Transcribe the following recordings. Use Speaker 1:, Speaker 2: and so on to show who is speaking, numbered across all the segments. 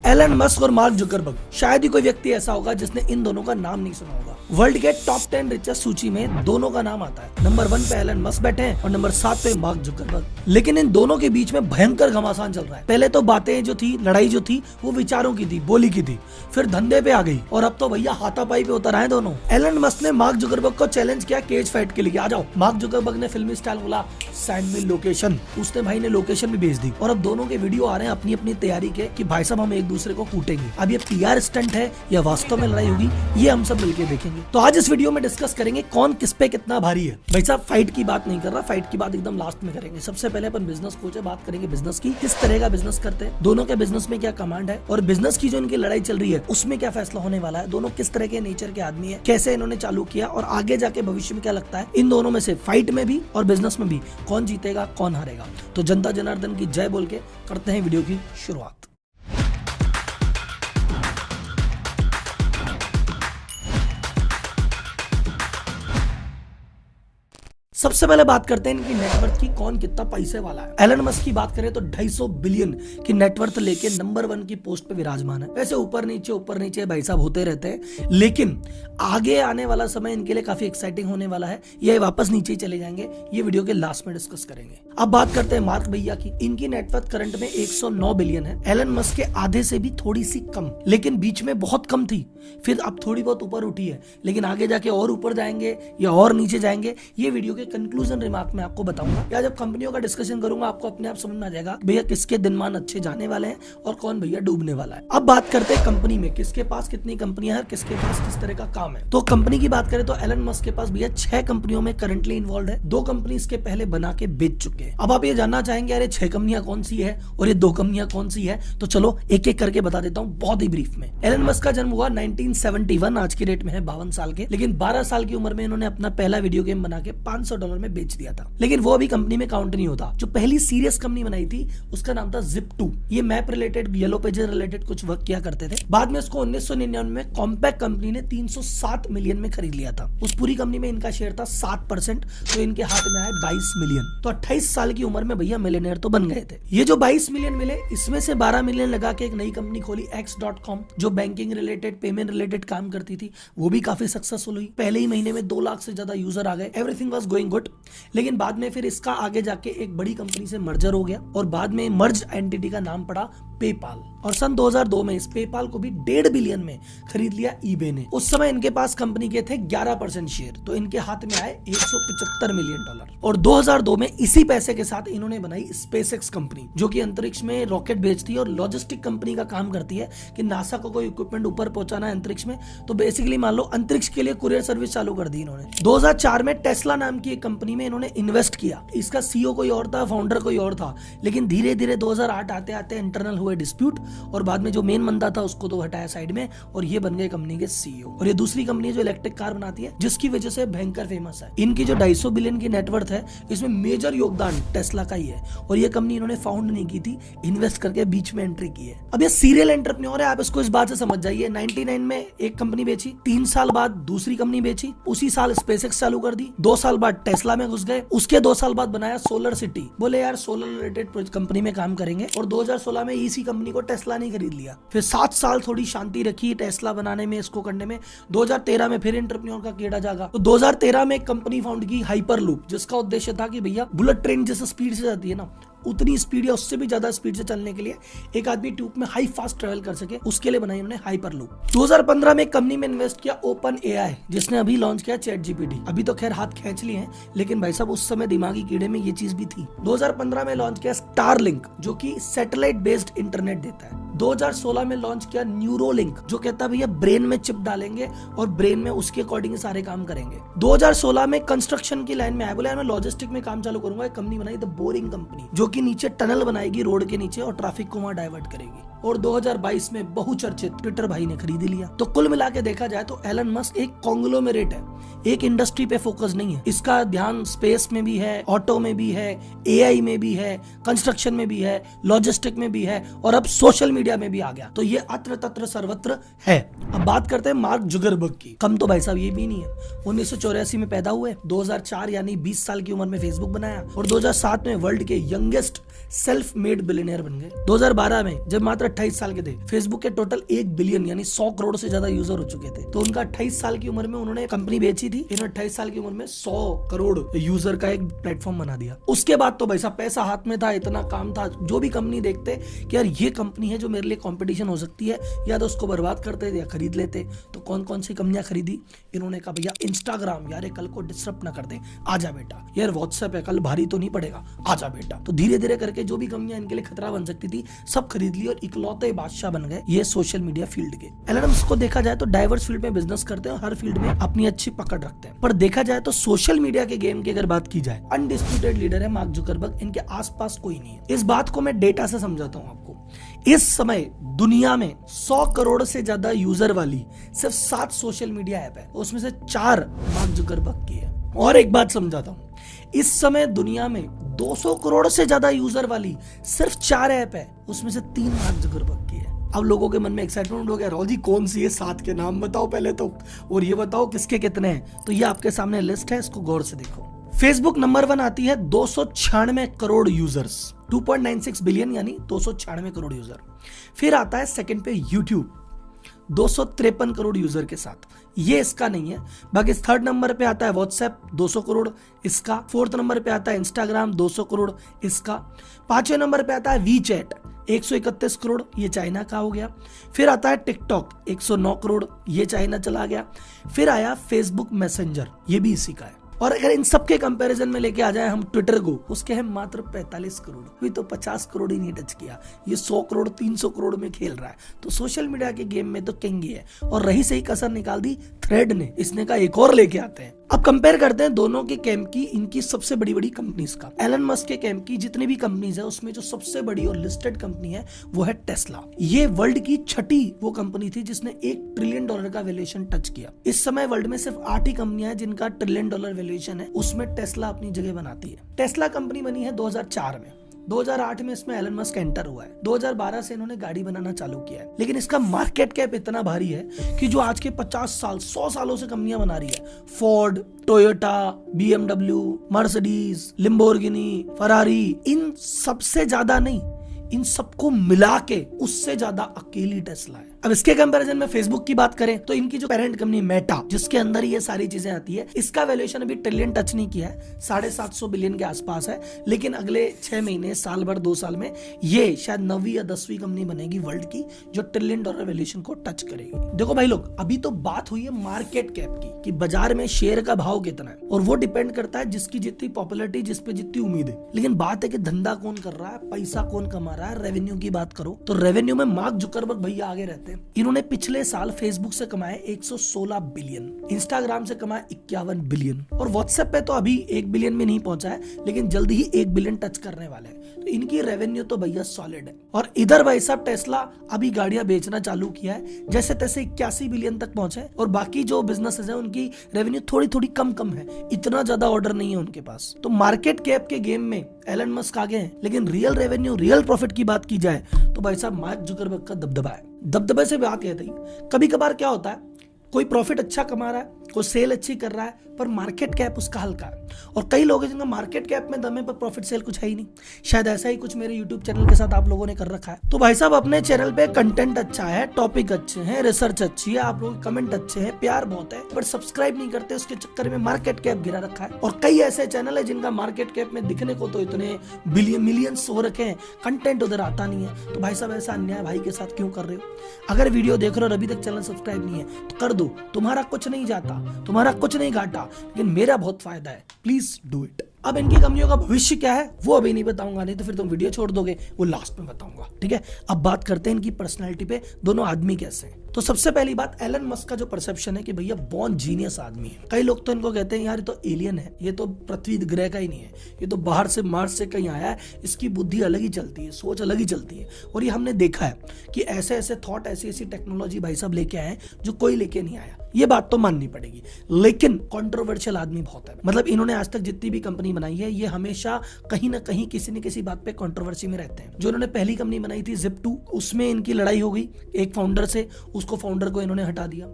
Speaker 1: Elon Musk और mark Zuckerberg, शायद ही कोई व्यक्ति ऐसा होगा जिसने इन दोनों का नाम नहीं सुना होगा। वर्ल्ड के टॉप 10 रिचेस्ट सूची में दोनों का नाम आता है। नंबर 1 पे एलन मस्क बैठे हैं और नंबर 7 पे मार्क जुकरबर्ग। लेकिन इन दोनों के बीच में भयंकर घमासान चल रहा है। पहले तो बातें जो थी, लड़ाई जो थी, वो विचारों की थी, बोली की थी, फिर धंधे पे आ गई और अब तो भैया हाथापाई पे उतर आए दोनों। एलन मस्क ने मार्क जुकरबर्ग को चैलेंज किया केज फाइट के लिए, आ जाओ। मार्क जुकरबर्ग ने फिल्मी स्टाइल बोला सेंड मी लोकेशन, उसने भाई ने लोकेशन भी भेज दी और अब दोनों के वीडियो आ रहे हैं अपनी अपनी तैयारी के कि भाई साहब हम एक दूसरे को कूटेंगे। अब ये पीआर स्टंट है या वास्तव में लड़ाई होगी, ये हम सब मिलकर देखेंगे। तो आज इस वीडियो में डिस्कस करेंगे कौन किस पे कितना भारी है। भाई साहब फाइट की बात नहीं कर रहा, फाइट की बात एकदम लास्ट में करेंगे। सबसे पहले अपन बिजनेस कोच है, बात करेंगे बिजनेस की, किस तरह का बिजनेस करते हैं, दोनों के बिजनेस में क्या कमांड है और बिजनेस की जो इनकी लड़ाई चल रही है उसमें क्या फैसला होने वाला है, दोनों किस तरह के नेचर के आदमी है, कैसे इन्होंने चालू किया और आगे जाके भविष्य में क्या लगता है इन दोनों में से फाइट में भी और बिजनेस में भी कौन जीतेगा कौन हारेगा। तो जनता जनार्दन की जय बोल के करते हैं वीडियो की शुरुआत। सबसे पहले बात करते हैं इनकी नेटवर्थ की, कौन कितना पैसे वाला है। एलन मस्क की बात करें तो 250 बिलियन की नेटवर्थ लेके नंबर 1 की पोस्ट पे विराजमान है। वैसे ऊपर नीचे भाई साहब होते रहते हैं, लेकिन आगे आने वाला समय इनके लिए काफी एक्साइटिंग होने वाला है। ये वापस नीचे ही चले जाएंगे, ये वीडियो के लास्ट में डिस्कस करेंगे। अब बात करते हैं मार्क भैया की। इनकी नेटवर्थ करंट में 109 बिलियन है, एलन मस्क के आधे से भी थोड़ी सी कम, लेकिन बीच में बहुत कम थी, फिर अब थोड़ी बहुत ऊपर उठी है, लेकिन आगे जाके और ऊपर जाएंगे या और नीचे जाएंगे, ये वीडियो के कंक्लूजन रिमार्क में आपको बताऊंगा। या जब कंपनियों का डिस्कशन करूंगा आपको अपने आप समझ में आ जाएगा भैया किसके दिनमान अच्छे जाने वाले हैं और कौन भैया डूबने वाला है। अब बात करते हैं कंपनी में, किसके पास कितनी कंपनियां हैं, किसके पास किस तरह का काम है। तो कंपनी की बात करें तो एलन मस्क के पास भैया 6 कंपनियों में करंटली इन्वॉल्व है, 2 कंपनी इसके पहले बना के बेच चुके हैं। अब आप ये जानना चाहेंगे अरे 6 कंपनियां कौन सी है और ये 2 कंपनियां कौन सी है, तो चलो एक एक करके बता देता हूँ बहुत ही ब्रीफ में। एलन मस्क का जन्म हुआ 1971, आज की डेट में है 52 साल के, लेकिन 12 साल की उम्र में इन्होंने अपना पहला वीडियो गेम बना के $500 में बेच दिया था। लेकिन वो अभी कंपनी में काउंट नहीं होता। जो पहली सीरियस कंपनी बनाई थी उसका नाम था Zip2। ये map related, yellow pages related कुछ वर्क किया करते थे। बाद में इसको 1999 में कॉम्पैक्ट कंपनी ने 307 मिलियन में खरीद लिया था। उस पूरी कंपनी में इनका शेयर था 7%, तो इनके हाथ में आए 22 मिलियन। तो 28 साल की उम्र में भैया मिलियनेयर तो बन गए थे। ये जो 22 मिलियन मिले, इसमें से 12 मिलियन लगा के एक नई कंपनी खोली X.com, जो बैंकिंग रिलेटेड, पेमेंट रिलेटेड काम करती थी। वो भी काफी सक्सेसफुल हुई, पहले ही महीने में 2 लाख से ज्यादा यूजर आ गए, एवरीथिंग वाज गोइंग गुड। लेकिन बाद में फिर इसका आगे जाके एक बड़ी कंपनी से मर्जर हो गया और बाद में मर्ज एंटिटी का नाम पड़ा पेपाल, और सन 2002 में इस पेपाल को भी 1.5 बिलियन में खरीद लिया ईबे ने। उस समय इनके पास कंपनी के थे 11% शेयर, तो इनके हाथ में आए $175 मिलियन। और 2002 में इसी पैसे के साथ इन्होंने बनाई स्पेसएक्स कंपनी, जो कि अंतरिक्ष में रॉकेट भेजती है और लॉजिस्टिक कंपनी का काम करती है कि नासा को कोई इक्विपमेंट ऊपर पहुंचाना है अंतरिक्ष में, तो बेसिकली मान लो अंतरिक्ष के लिए कुरियर सर्विस चालू कर दी इन्होंने। 2004 में टेस्ला नाम की एक कंपनी में इन्होंने इन्वेस्ट किया। इसका सीईओ कोई और था, फाउंडर कोई और था, लेकिन धीरे धीरे 2008 आते आते इंटरनल हुए डिस्प्यूट और बाद में जो मेन बंदा था उसको तो हटाया साइड में और ये बन गए कंपनी के सीईओ। और ये दूसरी कंपनी जो इलेक्ट्रिक कार बनाती है, जिसकी वजह से भयंकर फेमस है। इनकी जो 250 बिलियन की नेटवर्थ है, इसमें मेजर योगदान टेस्ला का ही है और ये कंपनी इन्होंने फाउंड नहीं की थी, इन्वेस्ट करके बीच में एंट्री की है। अब ये सीरियल एंटरप्रेन्योर है, आप इसको इस बात से समझ जाइए। 99 में एक कंपनी बेची, 3 साल बाद दूसरी कंपनी बेची, उसी साल स्पेसएक्स चालू कर दी, 2 साल बाद टेस्ला में घुस गए, उसके 2 साल बाद बनाया सोलर सिटी, बोले यार सोलर रिलेटेड कंपनी में काम करेंगे, और 2016 में इसी कंपनी को टेस्ला ने खरीद लिया। फिर 7 साल थोड़ी शांति रखी टेस्ला बनाने में, इसको करने में। 2013 में फिर एंटरप्रेन्योर का कीड़ा जागा, तो 2013 में एक कंपनी फाउंड की हाइपरलूप, जिसका उद्देश्य था कि भैया बुलेट ट्रेन जैसे स्पीड से जाती है ना, उतनी स्पीड या उससे भी ज्यादा स्पीड से चलने के लिए एक आदमी ट्यूब में हाई फास्ट ट्रेवल कर सके, उसके लिए बनाई उन्होंने हाइपरलूप। 2015 में एक कंपनी में इन्वेस्ट किया ओपन एआई, जिसने अभी लॉन्च किया चैट जीपीटी। अभी तो खैर हाथ खींच लिए हैं, लेकिन भाई साहब उस समय दिमागी कीड़े में ये चीज भी थी। 2015 में लॉन्च किया स्टारलिंक, जो कि सैटेलाइट बेस्ड इंटरनेट देता है। 2016 में लॉन्च किया न्यूरोलिंक, जो कहता है भैया ब्रेन में चिप डालेंगे और ब्रेन में उसके अकॉर्डिंग सारे काम करेंगे। 2016 में कंस्ट्रक्शन की लाइन में आया, बोले मैं लॉजिस्टिक में काम चालू करूंगा। एक कंपनी बनाई द बोरिंग कंपनी, जो कि नीचे टनल बनाएगी रोड के नीचे और ट्रैफिक को वहां डाइवर्ट करेगी। और 2022 में बहुचर्चित ट्विटर भाई ने खरीद लिया। तो कुल मिला के देखा जाए तो एलन मस्क एक कॉन्ग्लोमेरेट है, एक इंडस्ट्री पे फोकस नहीं है। इसका ध्यान स्पेस में भी है, ऑटो में भी है, एआई में भी है, कंस्ट्रक्शन में भी है, लॉजिस्टिक में भी है और अब सोशल मीडिया में भी आ गया। तो ये अत्र तत्र सर्वत्र है। अब बात करते हैं मार्क जुकरबर्ग की। कम तो भाई साहब ये भी नहीं है। 1984 में पैदा हुए, 2004 यानी 20 साल की उम्र में फेसबुक बनाया और 2007 में वर्ल्ड के यंगेस्ट सेल्फ मेड बिलियनियर बन गए। 2012 में जब मात्र 28 साल के थे। फेसबुक के टोटल 1 बिलियन यानी 100 करोड़ से ज्यादा यूजर हो चुके थे। तो उनका 28 साल की उम्र में उन्होंने कंपनी बेची थी, इन्होंने 28 साल की उम्र में 100 करोड़ यूजर का एक प्लेटफॉर्म बना दिया। उसके बाद तो भाई साहब पैसा हाथ में था, इतना काम था, जो भी कंपनी देखते कि यार ये कंपनी है जो मेरे लिए कंपटीशन हो सकती है, या तो उसको बर्बाद करते या खरीद लेते। तो कौन कौन सी कंपनियां खरीदी? इन्होंने कहा भैया इंस्टाग्राम, यार कल को डिसरप्ट ना कर दे, आजा बेटा। यार व्हाट्सएप है, कल भारी तो नहीं पड़ेगा, आजा बेटा। तो धीरे धीरे करके जो भी कंपनियां इनके लिए खतरा बन सकती थी सब खरीद ली और इकलौते बादशाह बन गए ये सोशल मीडिया फील्ड के। एलन मस्क को देखा जाए तो डाइवर्स फील्ड में बिजनेस करते हैं और हर फील्ड में अपनी अच्छी पकड़ रखते हैं। पर देखा जाए तो सोशल मीडिया के गेम की अगर बात की जाए, अनडिस्प्यूटेड लीडर है मार्क जुकरबर्ग, इनके आसपास कोई नहीं है। इस बात को मैं डेटा से समझाता हूं आपको। इस समय दुनिया में 100 करोड़ से ज्यादा यूजर वाली सिर्फ 7 सोशल मीडिया ऐप है, उसमें से 4 मार्क जुकरबर्ग की है। और एक बात समझाता हूं, इस समय दुनिया में 200 करोड़ से ज्यादा यूजर वाली सिर्फ 4 ऐप है, उसमें से 3 मार्क जुकरबर्ग की है। अब लोगों के मन में एक्साइटमेंट हो गया, राहुल जी कौन सी है, 7 के नाम बताओ पहले तो, और ये बताओ किसके कितने हैं। तो ये आपके सामने लिस्ट है, इसको गौर से देखो। फेसबुक नंबर 1 आती है 296 करोड़ यूजर्स, 2.96 बिलियन यानी 296 करोड़ यूजर। फिर आता है सेकंड पे यूट्यूब 253 करोड़ यूजर के साथ, ये इसका नहीं है। बाकी थर्ड नंबर पे आता है व्हाट्सएप 200 करोड़ इसका। फोर्थ नंबर पे आता है इंस्टाग्राम 200 करोड़ इसका। 5वें नंबर पे आता है वीचैट 131 करोड़, ये चाइना का हो गया। फिर आता है टिकटॉक 109 करोड़, ये चाइना चला गया। फिर आया फेसबुक मैसेंजर, ये भी इसी का है। और अगर इन सबके कंपैरिजन में लेके आ जाए हम ट्विटर को, उसके हैं मात्र 45 करोड़, अभी तो 50 करोड़ ही नहीं टच किया, ये 100 करोड़ 300 करोड़ में खेल रहा है। तो सोशल मीडिया के गेम में तो किंग ही है। और रही सही कसर निकाल दी थ्रेड ने, इसने कहा एक और लेके आते हैं। अब कंपेयर करते हैं दोनों के कैंप की, इनकी सबसे बड़ी बड़ी कंपनीज का। एलन मस्क के कैंप की जितनी भी कंपनीज है उसमें जो सबसे बड़ी और लिस्टेड कंपनी है वो है टेस्ला। ये वर्ल्ड की 6ठी वो कंपनी थी जिसने $1 ट्रिलियन का वैल्यूएशन टच किया। इस समय वर्ल्ड में सिर्फ 8 ही कंपनियां हैं जिनका $1 ट्रिलियन वैल्यूएशन है, उसमें टेस्ला अपनी जगह बनाती है। टेस्ला कंपनी बनी है 2004 में, 2008 में इसमें एलन मस्क एंटर हुआ है, 2012 से इन्होंने गाड़ी बनाना चालू किया है। लेकिन इसका मार्केट कैप इतना भारी है कि जो आज के 50 साल 100 सालों से कंपनियां बना रही है, Ford, Toyota, BMW, Mercedes, Lamborghini, Ferrari, इन सबसे ज्यादा नहीं, इन सबको मिला के उससे ज्यादा अकेली टेस्ला है। अब इसके कंपैरिजन में फेसबुक की बात करें तो इनकी जो पेरेंट कंपनी मेटा, जिसके अंदर ये सारी चीजें आती है, इसका वैल्यूएशन अभी ट्रिलियन टच नहीं किया है, 750 बिलियन के आसपास है। लेकिन अगले 6 महीने, साल भर, 2 साल में ये शायद 9वीं या 10वीं कंपनी बनेगी वर्ल्ड की जो $1 ट्रिलियन वैल्यूएशन को टच करेगी। देखो भाई लोग, अभी तो बात हुई है मार्केट कैप की कि बाजार में शेयर का भाव कितना है, और वो डिपेंड करता है जिसकी जितनी पॉपुलैरिटी, जिसपे जितनी उम्मीद है। लेकिन बात है कि धंधा कौन कर रहा है, पैसा कौन कमा रहा है। रेवेन्यू की बात करो तो रेवेन्यू में मार्क जुकरबर्ग भैया आगे रहते हैं। इन्होंने पिछले साल फेसबुक से कमाए 116 बिलियन, इंस्टाग्राम से कमाए 51 बिलियन, और व्हाट्सएप पे तो अभी 1 बिलियन में नहीं पहुंचा है, लेकिन जल्दी ही 1 बिलियन टच करने वाले हैं। तो इनकी रेवेन्यू तो भैया सॉलिड है। और इधर भाई साहब टेस्ला अभी गाड़ियां बेचना चालू किया है, जैसे तैसे 81 बिलियन तक पहुंचे। और बाकी जो बिजनेसेस हैं उनकी रेवेन्यू थोड़ी थोड़ी कम है, इतना ज्यादा ऑर्डर नहीं है उनके पास। तो मार्केट कैप के गेम में एलन मस्क आगे हैं, लेकिन रियल रेवेन्यू, रियल प्रॉफिट की बात की जाए तो भाई साहब मार्क जुकरबर्ग का दबदबा है। दबदबे से बात कहते ही कभी कभार क्या होता है, कोई प्रॉफिट अच्छा कमा रहा है, कोई सेल अच्छी कर रहा है, पर मार्केट कैप उसका हल्का है। और कई लोग हैं जिनका मार्केट कैप में दम है पर प्रॉफिट सेल कुछ है ही नहीं। शायद ऐसा ही कुछ मेरे यूट्यूब चैनल के साथ आप लोगों ने कर रखा है। तो भाई साहब अपने चैनल पे कंटेंट अच्छा है, टॉपिक अच्छे हैं, रिसर्च अच्छी है, आप लोगों के कमेंट अच्छे हैं, प्यार बहुत है, पर सब्सक्राइब नहीं करते, उसके चक्कर में मार्केट कैप गिरा रखा है। और कई ऐसे चैनल है जिनका मार्केट कैप में दिखने को तो इतने बिलियन मिलियंस हो रखे हैं, कंटेंट उधर आता नहीं है। तो भाई साहब ऐसा अन्याय भाई के साथ क्यों कर रहे हो? अगर वीडियो देख रहे हो और अभी तक चैनल सब्सक्राइब नहीं है तो कर दो, तुम्हारा कुछ नहीं जाता, तुम्हारा कुछ नहीं घाटा, लेकिन मेरा बहुत फायदा है, प्लीज डू इट। अब इनकी कंपनियों का भविष्य क्या है वो अभी नहीं बताऊंगा, नहीं तो फिर तुम वीडियो छोड़ दोगे, वो लास्ट में बताऊंगा, ठीक है। अब बात करते हैं इनकी पर्सनालिटी पे, दोनों आदमी कैसे हैं। तो सबसे पहली बात, एलन मस्क का जो परसेप्शन है कि भैया बॉर्न जीनियस आदमी है। कई लोग तो इनको कहते हैं यार ये तो एलियन है, ये तो पृथ्वी ग्रह का ही नहीं है, ये तो बाहर से मार्स से कहीं आया है, इसकी बुद्धि अलग ही चलती है, सोच अलग ही चलती है। और ये हमने देखा है कि ऐसे ऐसे थॉट, ऐसी ऐसी टेक्नोलॉजी भाई साहब लेके आए जो कोई लेके नहीं आया, ये बात तो माननी पड़ेगी। लेकिन कंट्रोवर्शियल आदमी बहुत है, मतलब इन्होंने आज तक जितनी भी कंपनी बनाई है ये हमेशा कहीं ना कहीं किसी न किसी बात पे कंट्रोवर्सी में रहते हैं। जो इन्होंने पहली कंपनी बनाई थी Zip2, उसमें इनकी लड़ाई हो गई एक फाउंडर से, उसको फाउंडर को इन्होंने हटा दिया।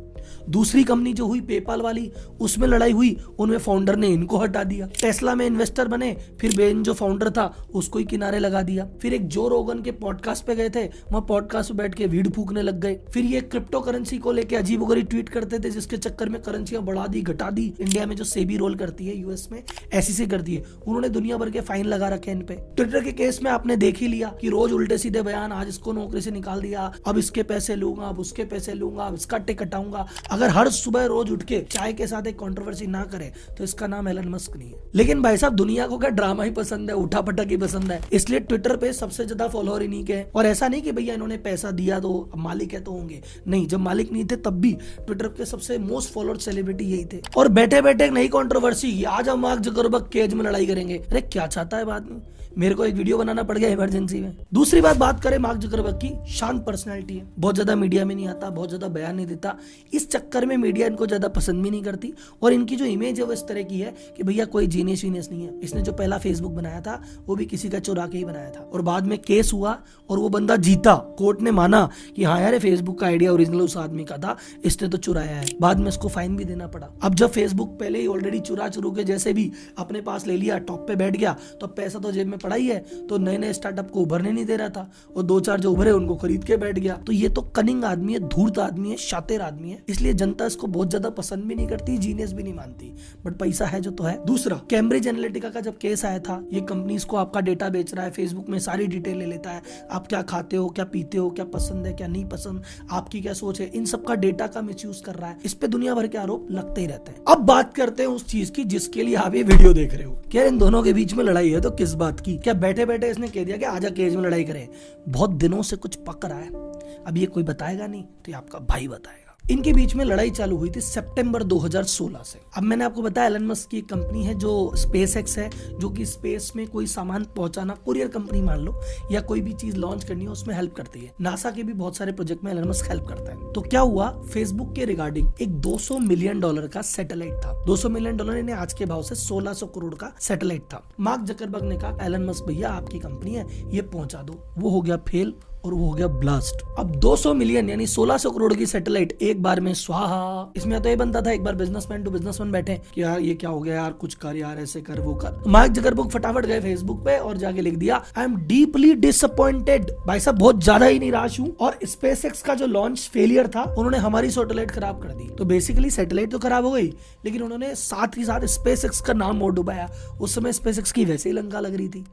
Speaker 1: दूसरी कंपनी जो हुई पेपाल वाली, उसमें लड़ाई हुई, उनमें फाउंडर ने इनको हटा दिया। टेस्ला में इन्वेस्टर बने, फिर बेन जो फाउंडर था उसको ही किनारे लगा दिया। फिर एक जो रोगन के पॉडकास्ट पे गए थे, वहां पॉडकास्ट पे बैठ के भीड़ फूकने लग गए। फिर ये क्रिप्टो करेंसी को लेके अजीबोगरीब ट्वीट करते थे, जिसके चक्कर में करेंसियां बढ़ा दी, घटा दी। इंडिया में जो सेबी रोल करती है, यूएस में ऐसी से करती है, उन्होंने दुनिया भर के फाइन लगा रखे इन पे। ट्विटर के केस में आपने देख ही लिया कि रोज उल्टे सीधे बयान, आज इसको नौकरी से निकाल दिया, अब इसके पैसे लूंगा, अब उसके पैसे लूंगा, अब इसका टिकट कटाऊंगा। अगर हर सुबह रोज उठ के चाय के साथ एक कंट्रोवर्सी ना करे तो इसका नाम एलन मस्क नहीं है। लेकिन भाई साहब, दुनिया को क्या ड्रामा ही पसंद है, उठा पटक ही पसंद है, इसलिए ट्विटर पे सबसे ज्यादा फॉलोअर इन्हीं के हैं। और ऐसा नहीं कि भैया इन्होंने पैसा दिया तो मालिक है तो होंगे, नहीं, जब मालिक नहीं थे तब भी ट्विटर के सबसे मोस्ट फॉलोअर्ड सेलिब्रिटी यही थे। और बैठे बैठे एक नई कंट्रोवर्सी, आज हम मार्क जुकरबर्ग केज में लड़ाई करेंगे। अरे क्या चाहता है बाद में, मेरे को एक वीडियो बनाना पड़ गया इमरजेंसी में। दूसरी बात करें मार्क जुकरबर्ग की, शांत पर्सनैलिटी है, बहुत ज्यादा मीडिया में नहीं आता, बहुत ज्यादा बयान नहीं देता। इस चक्कर में मीडिया इनको ज्यादा पसंद भी नहीं करती, और इनकी जो इमेज है वो इस तरह की है कि भैया कोई जीनियस वीनियस नहीं है। इसने जो पहला फेसबुक बनाया था वो भी किसी का चुरा के ही बनाया था, और बाद में केस हुआ और वो बंदा जीता, कोर्ट ने माना कि हाँ यार फेसबुक का आइडिया ओरिजिनल उस आदमी का था, इसने तो चुराया है। बाद में इसको फाइन भी देना पड़ा। अब जब फेसबुक पहले ही ऑलरेडी चुरा के जैसे भी अपने पास ले लिया, टॉप पे बैठ गया, तो पैसा तो जेब में पड़ा ही है, तो नए नए स्टार्टअप को उभरने नहीं दे रहा था, और दो चार जो उभरे उनको खरीद के बैठ गया। तो ये तो कनिंग आदमी है, धूर्त आदमी है, शातिर आदमी है, इसलिए जनता इसको बहुत ज्यादा पसंद भी नहीं करती, जीनियस भी नहीं मानती, बट पैसा है जो तो है। दूसरा, कैम्ब्रिज एनालिटिका का जब केस आया था, ये कंपनीज को आपका डेटा बेच रहा है, फेसबुक में सारी डिटेल ले लेता है, आप क्या खाते हो, क्या पीते हो, क्या पसंद है, क्या नहीं पसंद, आपकी क्या सोच है, इन सब का डेटा का मिसयूज कर रहा है। इस पे दुनिया भर के आरोप लगते ही रहते हैं। अब बात करते हैं उस चीज की जिसके लिए आप ये वीडियो देख रहे हो। क्या इन दोनों के बीच में लड़ाई है तो किस बात की? क्या बैठे बैठे इसने कह दिया कि आजा केज में लड़ाई करें? बहुत दिनों से कुछ पक रहा है, अब ये कोई बताएगा नहीं तो ये आपका भाई बताएगा। इनके बीच में लड़ाई चालू हुई थी सितंबर 2016 से। अब मैंने आपको बताया एलन मस्क की एक कंपनी है जो स्पेस एक्स है, जो कि स्पेस में कोई सामान पहुंचाना, कुरियर कंपनी मान लो, या कोई भी चीज लॉन्च करनी है उसमें हेल्प करती है। नासा के भी बहुत सारे प्रोजेक्ट में एलन मस्क हेल्प करता है। तो क्या हुआ, फेसबुक के रिगार्डिंग एक $200 मिलियन का सैटेलाइट था। $200 मिलियन यानी आज के भाव से 1600 करोड़ का सैटेलाइट था। मार्क जकरबर्ग ने कहा एलन मस्क भैया आपकी कंपनी है, ये पहुंचा दो। वो हो गया फेल और वो हो गया ब्लास्ट। अब 200 मिलियन यानी 1600 करोड़ की सैटेलाइट एक बार में स्वाहा। इसमें तो ये बनता था एक बार बिजनेसमैन टू बिजनेसमैन बैठे कि यार ये क्या हो गया यार, कुछ कर यार, ऐसे कर वो कर। मार्क जकरबर्ग फटाफट गए फेसबुक पे और जाके लिख दिया आई एम डीपली डिसअपॉइंटेड। भाई साहब बहुत ज्यादा ही निराश हूँ, और स्पेसएक्स का जो लॉन्च फेलियर था, उन्होंने हमारी सैटेलाइट खराब कर दी। तो बेसिकली सैटेलाइट तो खराब हो गई, लेकिन उन्होंने साथ ही साथ स्पेसएक्स का नाम और डुबाया। उस समय स्पेसएक्स की वैसे ही लंका लग रही थी,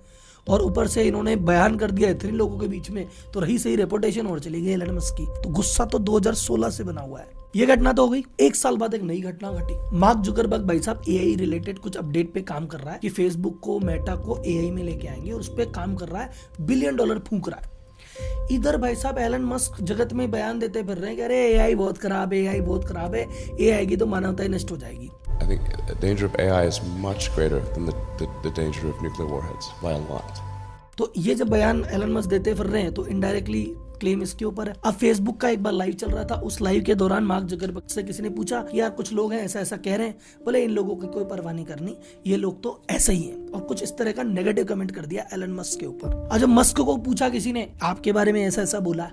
Speaker 1: और ऊपर से इन्होंने बयान कर दिया इतने लोगों के बीच में, तो रही सही रेपुटेशन और चली गई एलन मस्क की। तो गुस्सा तो 2016 से बना हुआ है। ये घटना तो हो गई। एक साल बाद एक नई घटना घटी। मार्क जुकरबर्ग भाई साहब एआई रिलेटेड कुछ अपडेट पे काम कर रहा है कि फेसबुक को, मेटा को एआई में लेके आएंगे, और उस पर काम कर रहा है, $1 बिलियन फूंक रहा है। इधर भाई साहब एलन मस्क जगत में बयान देते फिर रहे हैं कि अरे एआई बहुत खराब है, एआई बहुत खराब है, एआई आएगी तो मानवता ही नष्ट हो जाएगी।
Speaker 2: I think the danger of AI is much greater than the danger of nuclear warheads by a lot.
Speaker 1: तो ये जब बयान एलन मस्क देते फिर रहे हैं तो इनडायरेक्टली क्लेम इसके ऊपर है। अब फेसबुक का एक बार लाइव चल रहा था, उस लाइव के दौरान मार्क जकरबर्ग से किसी ने पूछा कि यार कुछ लोग हैं ऐसा ऐसा कह रहे हैं, बोले इन लोगों की कोई परवाह नहीं करनी, ये लोग तो ऐसे ही हैं, और कुछ इस तरह का नेगेटिव कमेंट कर दिया एलन मस्क के ऊपर। और जब मस्क को पूछा किसी ने आपके बारे में ऐसा ऐसा बोला,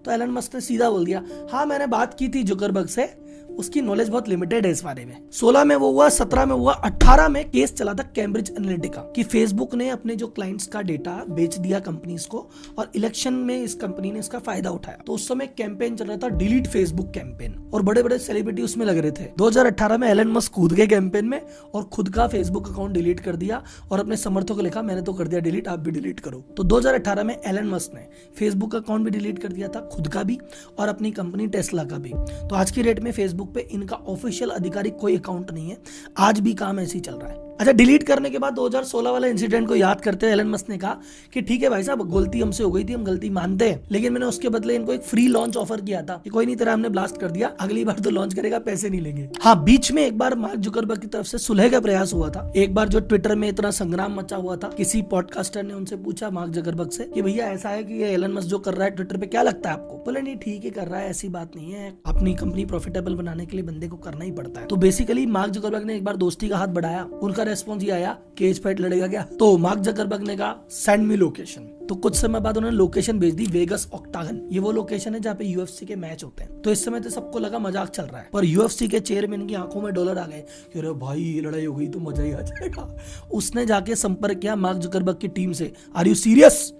Speaker 1: तो एलन मस्क ने सीधा बोल दिया हाँ मैंने बात की थी जुकरबर्ग से, उसकी नॉलेज बहुत लिमिटेड है इस बारे में। 16 में वो हुआ, 17 में हुआ, 18 में केस चला था कैम्ब्रिज एनालिटिका कि फेसबुक ने अपने जो क्लाइंट्स का डेटा बेच दिया कंपनीज को, और इलेक्शन में इस कंपनी ने इसका फायदा उठाया। तो उस समय कैंपेन चल रहा था डिलीट फेसबुक कैंपेन, और बड़े बड़े सेलिब्रिटी उसमें लग रहे थे। 2018 में एलन मस्क कूद गए कैंपेन में और खुद का फेसबुक अकाउंट डिलीट कर दिया, और अपने समर्थकों को लिखा मैंने तो कर दिया डिलीट, आप भी डिलीट करो। तो 2018 में एलन मस्क ने फेसबुक अकाउंट भी डिलीट कर दिया था, खुद का भी और अपनी कंपनी टेस्ला का भी। तो आज की डेट में फेसबुक पे इनका ऑफिशियल आधिकारिक कोई अकाउंट नहीं है, आज भी काम ऐसे ही चल रहा है। अच्छा, डिलीट करने के बाद 2016 वाले इंसिडेंट को याद करते हुए एलन मस्क ने कहा कि ठीक है भाई साहब गलती हमसे हो गई थी, हम गलती मानते हैं, लेकिन मैंने उसके बदले इनको एक फ्री लॉन्च ऑफर किया था कि कोई नहीं तेरा हमने ब्लास्ट कर दिया, अगली बार तो लॉन्च करेगा पैसे नहीं लेंगे। हाँ, बीच में एक बार मार्क जुकरबर्ग की तरफ से सुलह का प्रयास हुआ था। एक बार जो ट्विटर में इतना संग्राम मचा हुआ था, किसी पॉडकास्टर ने उनसे पूछा मार्क जुकरबर्ग से कि भैया ऐसा है कि ये एलन मस्क जो कर रहा है ट्विटर पे क्या लगता है आपको? बोले नहीं ठीक है कर रहा है, ऐसी बात नहीं है, अपनी कंपनी प्रॉफिटेबल बनाने के लिए बंदे को करना ही पड़ता है। तो बेसिकली मार्क जुकरबर्ग ने एक बार दोस्ती का हाथ बढ़ाया, उनका रेस्पॉन्स ये आया केज फाइट लड़ेगा क्या? तो मार्क जकरबर्ग ने कहा सेंड मी लोकेशन। तो कुछ समय बाद उन्होंने लोकेशन भेज दी वेगस ऑक्टागन। ये वो लोकेशन है जहाँ पे यूएफसी के मैच होते हैं। तो इस समय तो सबको लगा मजाक चल रहा है, पर यूएफसी के चेयरमैन की आंखों में डॉलर आ गए कि अरे भाई ये लड़ाई हो गई तो मजा ही आ जाएगा। उसने जाके संपर्क किया मार्क जुकरबर्ग की टीम से, आर यू सीरियस?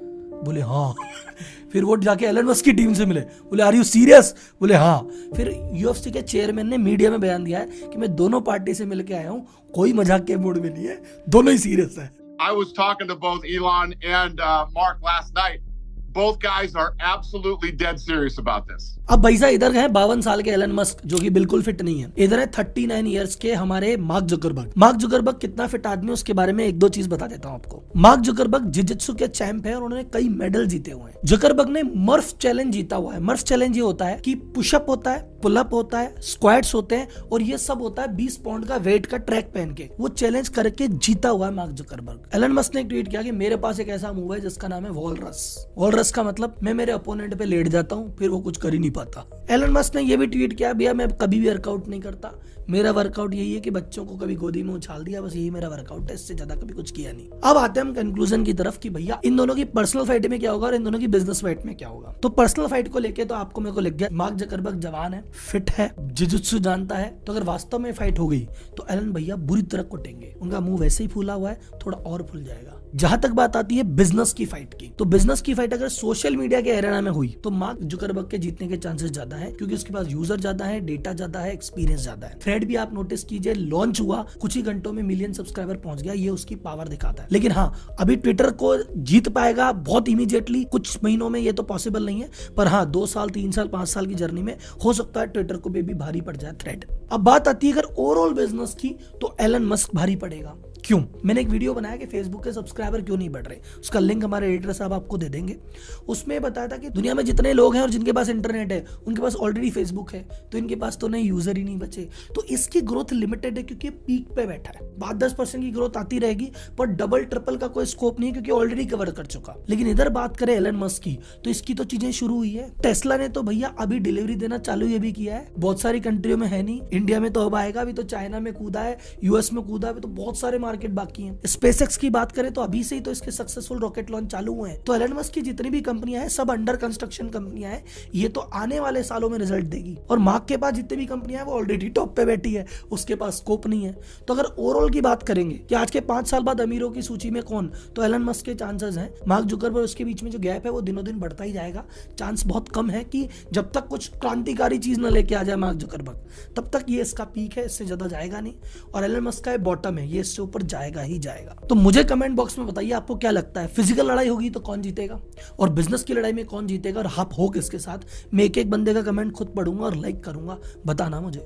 Speaker 1: बोले हाँ। फिर वो जाके एलन मस्क की टीम से मिले, बोले आर यू सीरियस? बोले हाँ। फिर यूएफसी के चेयरमैन ने मीडिया में बयान दिया है कि मैं दोनों पार्टी से मिलके आया हूँ, कोई मजाक के मूड में नहीं है, दोनों ही सीरियस है।
Speaker 3: I was talking to both Elon and Mark last night. Both guys are absolutely dead serious about this.
Speaker 1: अब भैया इधर है 52 साल के एलन मस्क जो कि बिल्कुल फिट नहीं है, इधर है 39 इयर्स के हमारे मार्क जुकरबर्ग। मार्क जुकरबर्ग कितना फिट आदमी है उसके बारे में एक दो चीज बता देता हूं आपको। मार्क जुकरबर्ग जिजित्सु के चैंप है और उन्होंने कई मेडल जीते हुए हैं। जुकरबर्ग ने मर्फ चैलेंज जीता हुआ है। मर्फ चैलेंज ये होता है कि पुशअप होता है, पुलअप होता है, स्क्वाट्स होते हैं और ये सब होता है 20 पाउंड का वेट का ट्रैक पहन के। वो चैलेंज करके जीता हुआ है मार्क जुकरबर्ग। एलन मस्क ने एक ट्वीट किया कि मेरे पास एक ऐसा मूव है जिसका नाम है वॉलरस। वॉलरस का मतलब मैं मेरे अपोनेंट पे लेट जाता हूँ फिर वो कुछ कर ही नहीं पाता। एलन मस्क ने ये भी ट्वीट किया भैया मैं कभी भी वर्कआउट नहीं करता, मेरा वर्कआउट यही है कि बच्चों को कभी गोदी में उछाल दिया, बस यही मेरा वर्कआउट है, इससे ज्यादा कभी कुछ किया नहीं। अब आते हैं हम कंक्लूजन की तरफ कि भैया इन दोनों की पर्सनल फाइट में क्या होगा और इन दोनों की बिजनेस फाइट में क्या होगा। तो पर्सनल फाइट को लेके तो आपको मेरे को लग गया मार्क जुकरबर्ग जवान है, फिट है, जिजुत्सु जानता है, तो अगर वास्तव में फाइट हो गई तो एलन भैया बुरी तरह कुटेंगे। उनका मुंह वैसे ही फूला हुआ है, थोड़ा और फूल जाएगा। जहां तक बात आती है बिजनेस की फाइट की, तो बिजनेस की फाइट अगर सोशल मीडिया के एरेना में हुई तो मार्क जुकरबर्ग के जीतने के चांसेस ज्यादा है, क्योंकि उसके पास यूजर ज्यादा है, डेटा ज्यादा है, एक्सपीरियंस ज्यादा है। थ्रेड भी आप नोटिस कीजिए, लॉन्च हुआ कुछ ही घंटों में मिलियन सब्सक्राइबर पहुंच गया, ये उसकी पावर दिखाता है। लेकिन हाँ, अभी ट्विटर को जीत पाएगा बहुत इमीडिएटली कुछ महीनों में, ये तो पॉसिबल नहीं है, पर हाँ 2 साल 3 साल 5 साल की जर्नी में हो सकता है ट्विटर को भी भारी पड़ जाए थ्रेड। अब बात आती है अगर ओवरऑल बिजनेस की, तो एलन मस्क भारी पड़ेगा। क्यों? मैंने एक वीडियो बनाया कि फेसबुक के सब्सक्राइबर क्यों नहीं बढ़ रहे, उसका लिंक हमारे एडिटर साहब आपको दे देंगे। उसमें बताया था कि दुनिया में जितने लोग हैं और जिनके पास इंटरनेट है उनके पास ऑलरेडी फेसबुक है, तो इनके पास तो नए यूजर ही नहीं बचे। तो इसकी ग्रोथ लिमिटेड है क्योंकि पीक पे बैठा है। 10% की ग्रोथ आती रहेगी, पर डबल ट्रिपल का कोई स्कोप नहीं है क्योंकि ऑलरेडी कवर कर चुका। लेकिन इधर बात करें एलन मस्क की, तो इसकी तो चीजें शुरू हुई है। टेस्ला ने तो भैया अभी डिलीवरी देना चालू ये भी किया है, बहुत सारी कंट्रियों में है नहीं, इंडिया में तो अब आएगा। अभी तो चाइना में कूदा है, यूएस में कूदा है, तो बहुत सारे मार्केट बाकी हैं। स्पेसएक्स की बात करें तो अभी से ही तो इसके सक्सेसफुल रॉकेट लॉन्च चालू हुए हैं। तो एलन मस्क की जितनी भी कंपनियां हैं सब अंडर कंस्ट्रक्शन कंपनियां हैं, ये तो आने वाले सालों में रिजल्ट देगी। और मार्क के पास जितनी भी कंपनियां हैं वो ऑलरेडी टॉप पे बैठी है, उसके पास स्कोप नहीं है। तो अगर ओवरऑल की बात करेंगे कि आज के 5 साल बाद अमीरों की सूची में कौन, तो एलन मस्क के चांसेस हैं। मार्क जुकरबर्ग उसके बीच में जो गैप है वो दिनों दिन बढ़ता ही जाएगा। चांस बहुत कम है कि जब तक कुछ क्रांतिकारी चीज न लेके आ जाए मार्क जुकरबर्ग, तब तक ये इसका पीक है, इससे ज्यादा जाएगा नहीं। और एलन मस्क का बॉटम है, ये इससे ऊपर जाएगा ही जाएगा। तो मुझे कमेंट बॉक्स में बताइए आपको क्या लगता है, फिजिकल लड़ाई होगी तो कौन जीतेगा और बिजनेस की लड़ाई में कौन जीतेगा, और आप हो किसके साथ। मैं एक एक बंदे का कमेंट खुद पढ़ूंगा और लाइक करूंगा, बताना मुझे।